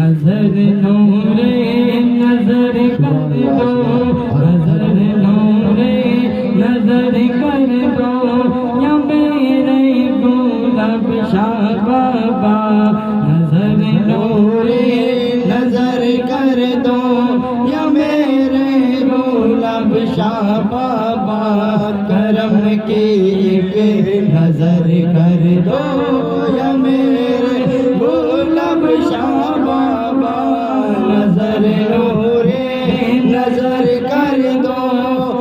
नजर नूरे नजर कर दो, नजर नूरे नजर कर दो, या मेरे गुलाब शाह बाबा। नजर नूरे नजर कर दो, या मेरे गुलाब शाह बाबा। करम की एक नजर कर दो, या मेरे गुलाब शाह बाबा। नजर नूरे नजर कर दो,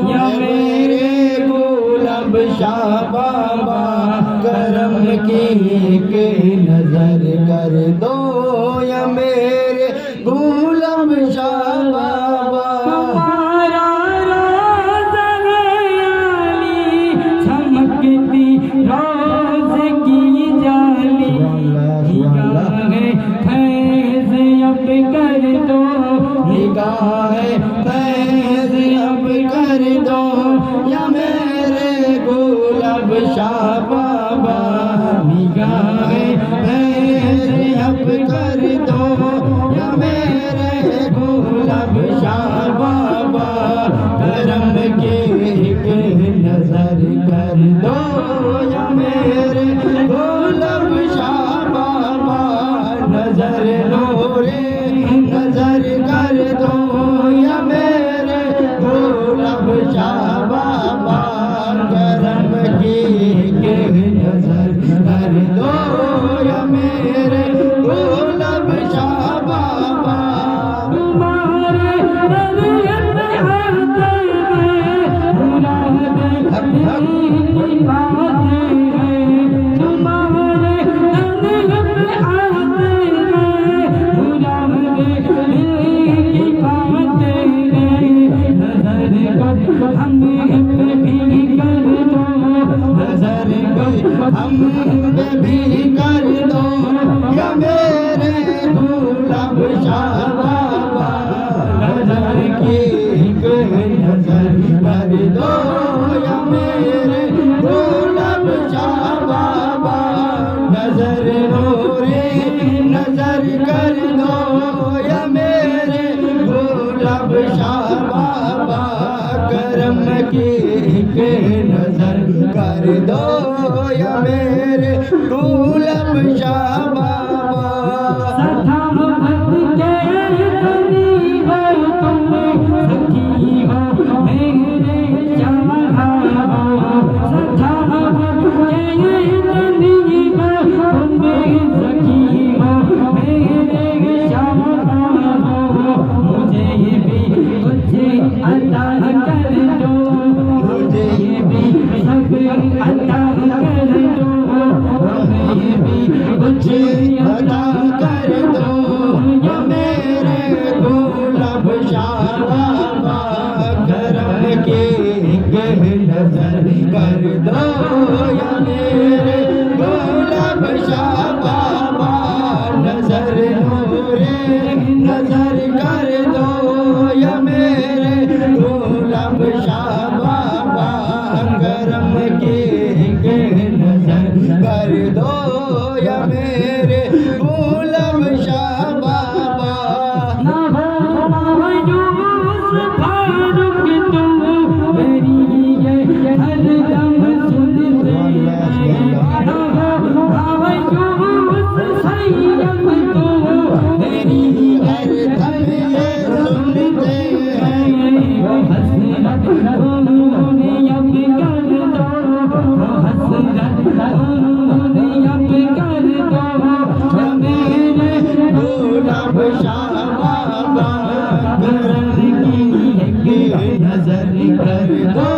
या मेरे गुलाब शाह बाबा। करम की एक नजर कर दो, या मेरे गुलाब शाह बाबा। तुम्हारा रोज़ हयाली चमकती रोज़ की जाली, निगाहे फैज़ अब कर दो, निगाहे फैज़ अब कर दो, या मेरे गुलाब शाह बाबा। निगाहे फैज़ अब कर दो, या मेरे गुलाब शाह बाबा। करम की एक नजर कर दो, या मेरे गुलाब शाह बाबा। नजर नूरे नजर कर दो, या मेरे गुलाब शाह बाबा। करम की एक नजर कर दो, या मेरे गुलाब शाह बाबा। तुम्हारे दरियत आते हैं, मुराद अपनी बातें हैं। तुम्हारे दरियत आते हैं, मुराद अपनी बातें हैं। नजर को हम भी कर दो, नजर को हम भी कर दो, या मेरे गुलाब शाह बाबा। नजर की एक नजर कर दो, या मेरे गुलाब शाह बाबा। नजर नूरे नजर कर दो, या मेरे गुलाब शाह बाबा। करम की एक नजर कर दो, या मेरे गुलाब शाह बाबा। सखावत के धनी हो तुम, सखी हो मेरे जहाँ हो। सखावत के धनी हो तुम, सखी हो मेरे जहाँ हो। मुझे भी कुछ अता कर दो, मुझे भी सब अता कर दो, मुझे भी कुछ अता कर दो, या मेरे गुलाब शाह बाबा। करम की एक नजर कर दो, या मेरे गुलाब शाह बाबा। नजर नूरे नजर कर दो, या मेरे गुलाब शाह बाबा। करम की एक नजर कर दो, या मेरे गुलाब शाह बाबा। ना हो मायूस फारूक तुम, मेरी ये हरदम सुनते हैं। ना हो मायूस सैयद तुम, मेरी हरदम ये सुनते हैं। हसरत उन्होंने अब कर दो, हसरत उन्होंने अब कर दो, या मेरे गुलाब शाह बाबा। करम की एक नजर कर दो,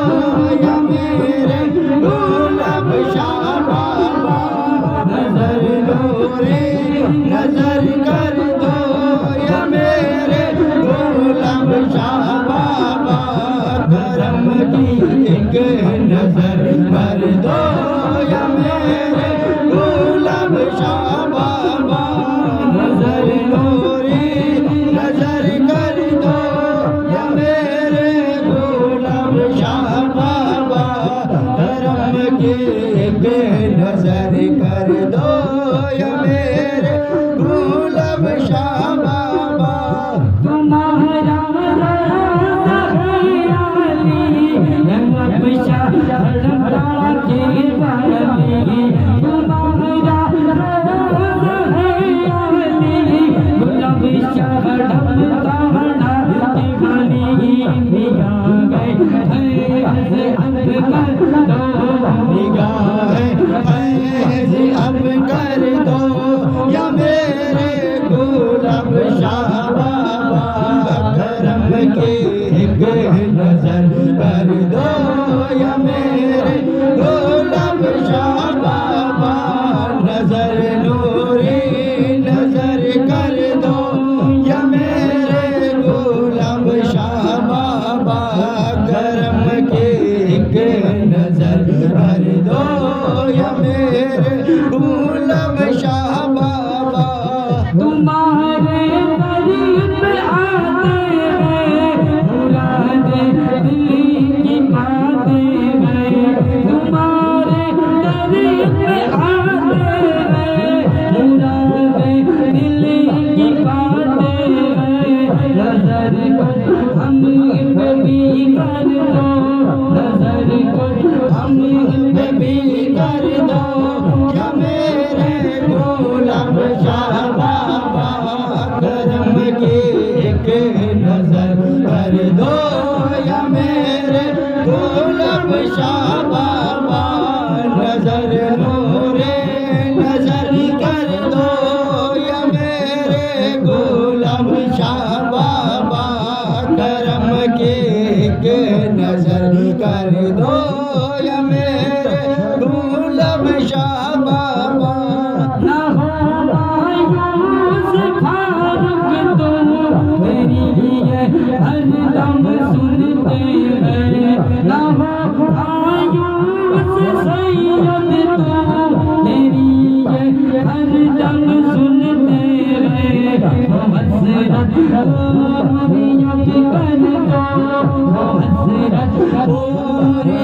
या मेरे गुलाब शाह बाबा। नजर नूरे नजर कर दो, या मेरे गुलाब शाह बाबा। करम की एक नजर कर दो, या मेरे गुलाब शाह बाबा। नजर नूरे फैज़ अब कर दो या मेरे गुलाब शाह बाबा करम के एक नजर कर दो या मेरे गुलाब शाह बाबा नजर नूरी नजर कर दो या मेरे गुलाब शाह बाबा करम के एक नजर कर दो या मेरे गुलाब शाह बाबा तुम्हारे करीब आते हैं मुरादे दिल की बातें हैं तुम्हारे करीब आते हैं मुरादे दिल की बातें हैं नजर को हम पे भी कर दो नजर को हम पे भी कर दो या मेरे गुलाब शाह बाबा करम के एक नजर कर दो या मेरे गुलाब शाह बाबा नजर नूरे नजर कर दो या मेरे गुलाब शाह बाबा करम के एक नजर कर दो या मेरे गुलाब शाह बाबा ना हो मायूस फारूक तो तेरी ये हर दम सुनते हैं ना हो मायूस सैयद तो तेरी ये हर दम सुनते हैं वो हसरत पूरी अब कर दो वो हसरत पूरी